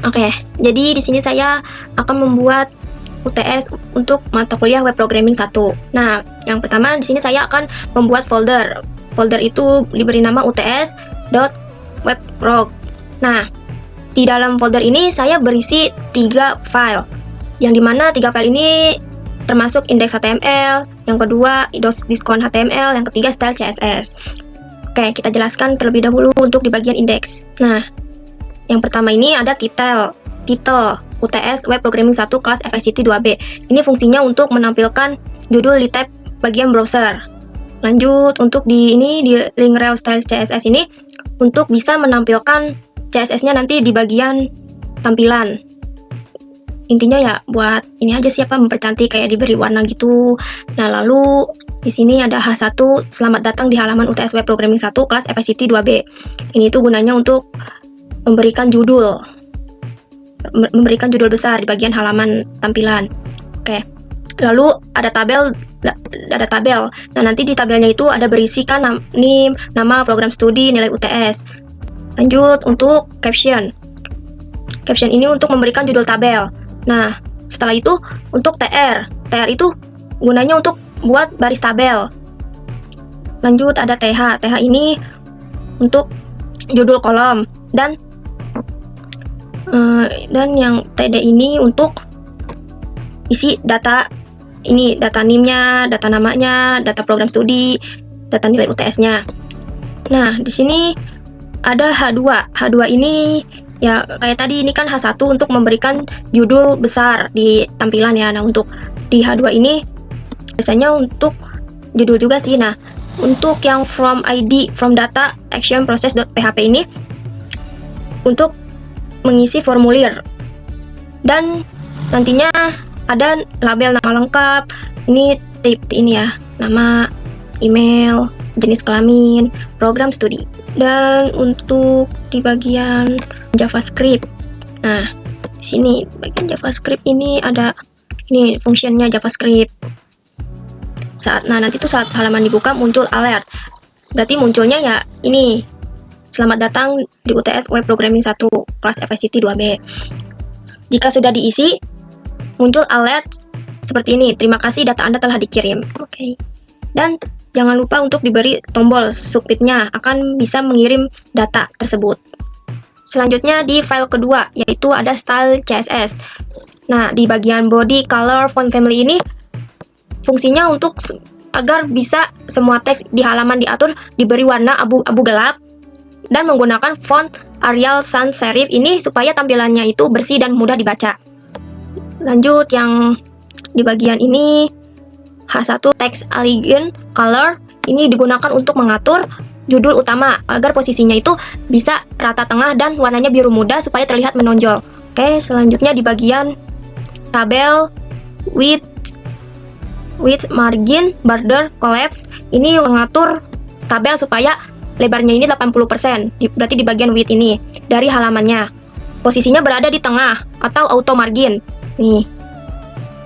Oke, jadi di sini saya akan membuat UTS untuk mata kuliah Web Programming 1. Nah, yang pertama di sini saya akan membuat folder. Folder itu diberi nama uts.webprog. Nah, di dalam folder ini saya berisi 3 file. Yang dimana 3 file ini termasuk index.html, yang kedua diskon HTML, yang ketiga style CSS. Oke, kita jelaskan terlebih dahulu untuk di bagian indeks. Nah, yang pertama ini ada title UTS Web Programming 1 kelas FICT 2B. Ini fungsinya untuk menampilkan judul di tab bagian browser. Lanjut, untuk di link rel style CSS ini untuk bisa menampilkan CSS-nya nanti di bagian tampilan. Intinya ya buat ini aja sih, mempercantik kayak diberi warna gitu. Nah, lalu di sini ada H1, selamat datang di halaman UTS Web Programming 1 kelas FICT 2B. Ini tuh gunanya untuk memberikan judul besar di bagian halaman tampilan. Oke. Lalu ada tabel. Nah, nanti di tabelnya itu ada berisikan NIM, nama program studi, nilai UTS. Lanjut, untuk caption. Caption ini untuk memberikan judul tabel. Nah, setelah itu untuk TR. TR itu gunanya untuk buat baris tabel. Lanjut, ada TH. TH ini untuk judul kolom, dan yang TD ini untuk isi data. Ini data NIM-nya, data namanya, data program studi, data nilai UTS-nya. Nah, di sini ada H2. H2 ini ya kayak tadi, ini kan H1 untuk memberikan judul besar di tampilan ya. Nah, untuk di H2 ini biasanya untuk judul juga sih. Nah, untuk yang from data action process.php ini untuk mengisi formulir, dan nantinya ada label nama lengkap. Ini tip ini ya, nama, email, jenis kelamin, program studi. Dan untuk di bagian JavaScript, nah di sini bagian JavaScript ini ada ini fungsinya JavaScript. Nanti tuh saat halaman dibuka muncul alert, berarti munculnya ya ini, selamat datang di UTS Web Programming 1 kelas FICT 2B. Jika sudah diisi, muncul alert seperti ini, terima kasih data Anda telah dikirim. Oke. Dan jangan lupa untuk diberi tombol submit-nya, akan bisa mengirim data tersebut. Selanjutnya di file kedua, yaitu ada style CSS. Nah, di bagian body, color, font family ini fungsinya untuk agar bisa semua teks di halaman diatur diberi warna abu-abu gelap, dan menggunakan font Arial sans serif ini supaya tampilannya itu bersih dan mudah dibaca. Lanjut, yang di bagian ini H1 text elegant color ini digunakan untuk mengatur judul utama agar posisinya itu bisa rata tengah dan warnanya biru muda supaya terlihat menonjol. Oke, selanjutnya di bagian tabel width, margin, border, collapse ini mengatur tabel supaya lebarnya ini 80%, berarti di bagian width ini dari halamannya. Posisinya berada di tengah atau auto margin. Nih.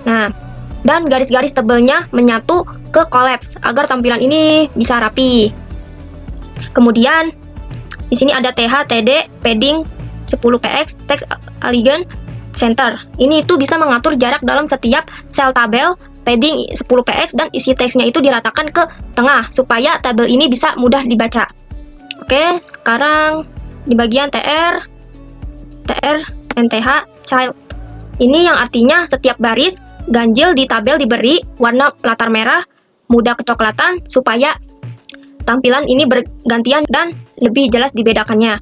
Nah, dan garis-garis tebelnya menyatu ke collapse agar tampilan ini bisa rapi. Kemudian di sini ada TH, TD, padding 10 px, text elegant, center. Ini itu bisa mengatur jarak dalam setiap sel tabel, padding 10 px, dan isi teksnya itu diratakan ke tengah supaya tabel ini bisa mudah dibaca. Oke, sekarang di bagian TR dan TH child. Ini yang artinya setiap baris ganjil di tabel diberi warna latar merah muda kecoklatan supaya tampilan ini bergantian dan lebih jelas dibedakannya.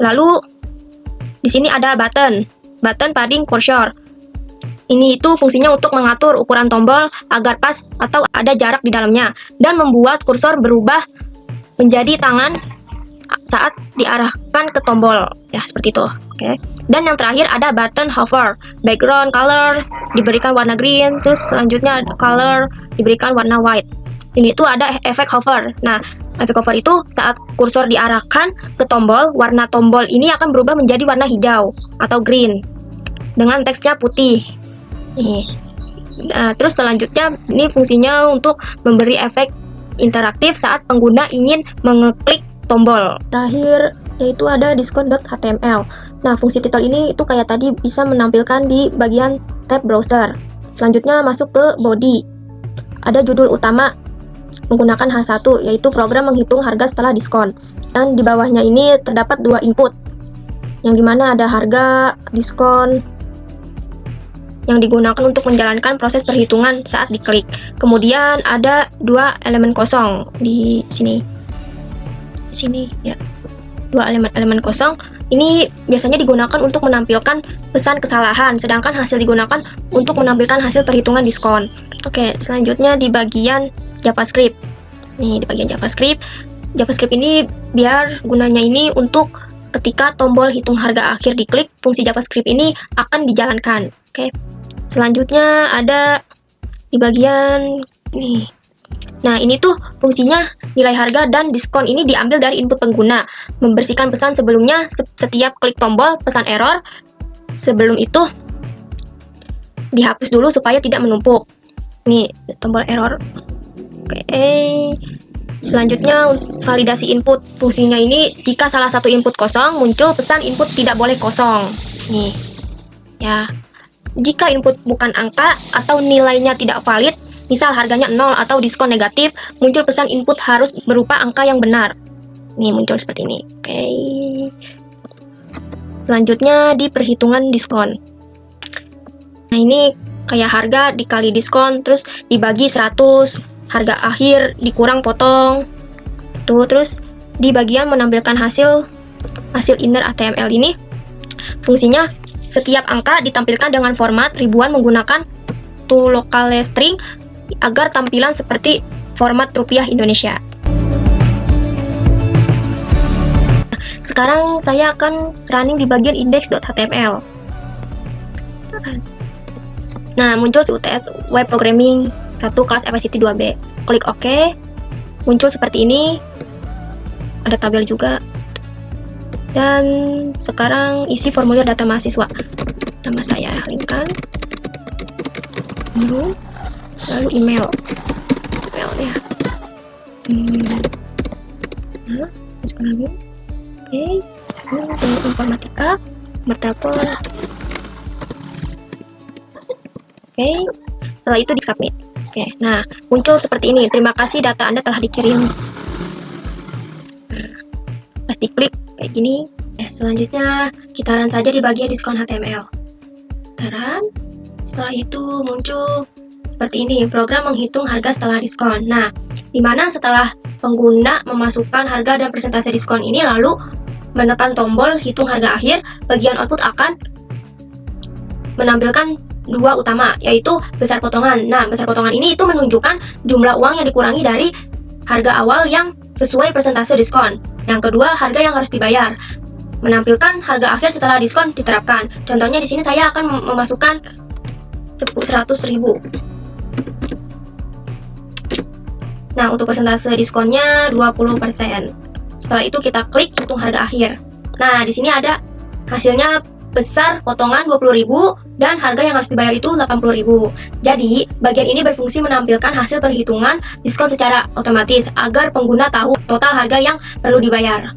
Lalu di sini ada button padding cursor. Ini itu fungsinya untuk mengatur ukuran tombol agar pas atau ada jarak di dalamnya, dan membuat kursor berubah menjadi tangan saat diarahkan ke tombol ya, seperti itu. Oke. Dan yang terakhir ada button hover, background color diberikan warna green, terus selanjutnya color diberikan warna white. Ini itu ada efek hover. Nah, efek hover itu saat kursor diarahkan ke tombol, warna tombol ini akan berubah menjadi warna hijau atau green dengan teksnya putih. Nih. Nah, terus selanjutnya ini fungsinya untuk memberi efek interaktif saat pengguna ingin mengeklik tombol. Terakhir yaitu ada diskon.html. Nah, fungsi title ini itu kayak tadi bisa menampilkan di bagian tab browser. Selanjutnya masuk ke body. Ada judul utama menggunakan H1, yaitu program menghitung harga setelah diskon. Dan di bawahnya ini terdapat dua input, yang dimana ada harga, diskon, yang digunakan untuk menjalankan proses perhitungan saat diklik. Kemudian ada dua elemen kosong di sini. Ya. Dua elemen kosong ini biasanya digunakan untuk menampilkan pesan kesalahan, sedangkan hasil digunakan untuk menampilkan hasil perhitungan diskon. Oke, selanjutnya di bagian JavaScript. Nih, di bagian JavaScript. JavaScript ini biar gunanya ini untuk ketika tombol hitung harga akhir diklik, fungsi JavaScript ini akan dijalankan. Oke. Selanjutnya ada di bagian ini. Nah, ini tuh fungsinya nilai harga dan diskon ini diambil dari input pengguna. Membersihkan pesan sebelumnya setiap klik tombol pesan error. Sebelum itu dihapus dulu supaya tidak menumpuk. Nih, tombol error. Oke. Selanjutnya validasi input. Fungsinya ini jika salah satu input kosong, muncul pesan input tidak boleh kosong. Nih. Ya. Jika input bukan angka atau nilainya tidak valid, misal harganya 0 atau diskon negatif, muncul pesan input harus berupa angka yang benar. Nih, muncul seperti ini. Oke. Selanjutnya di perhitungan diskon. Nah, ini kayak harga dikali diskon, terus dibagi 100, harga akhir dikurang potong. Tuh, terus di bagian menampilkan hasil inner HTML ini, fungsinya setiap angka ditampilkan dengan format ribuan menggunakan toLocalString agar tampilan seperti format rupiah Indonesia. Sekarang saya akan running di bagian index.html. Nah, muncul UTS Web Programming 1 kelas FICT 2B. Klik OK. Muncul seperti ini. Ada tabel juga. Dan sekarang isi formulir data mahasiswa. Nama saya linkkan. Lalu email. Emailnya. Nah, sekarang lagi. Oke. Ini informatika. Nomor telepon. Oke. Setelah itu di-submit. Oke. Nah, muncul seperti ini. Terima kasih, data Anda telah dikirim. Nah, pas diklik kayak gini. Selanjutnya kita run saja di bagian diskon HTML. Kita run. Setelah itu muncul seperti ini, program menghitung harga setelah diskon. Nah, dimana setelah pengguna memasukkan harga dan persentase diskon ini lalu menekan tombol hitung harga akhir, bagian output akan menampilkan dua utama, yaitu besar potongan. Nah, besar potongan ini itu menunjukkan jumlah uang yang dikurangi dari harga awal yang sesuai persentase diskon. Yang kedua, harga yang harus dibayar. Menampilkan harga akhir setelah diskon diterapkan. Contohnya di sini saya akan memasukkan 100.000. Nah, untuk persentase diskonnya 20%. Setelah itu kita klik hitung harga akhir. Nah, di sini ada hasilnya besar potongan 20.000 dan harga yang harus dibayar itu 80.000. Jadi, bagian ini berfungsi menampilkan hasil perhitungan diskon secara otomatis agar pengguna tahu total harga yang perlu dibayar.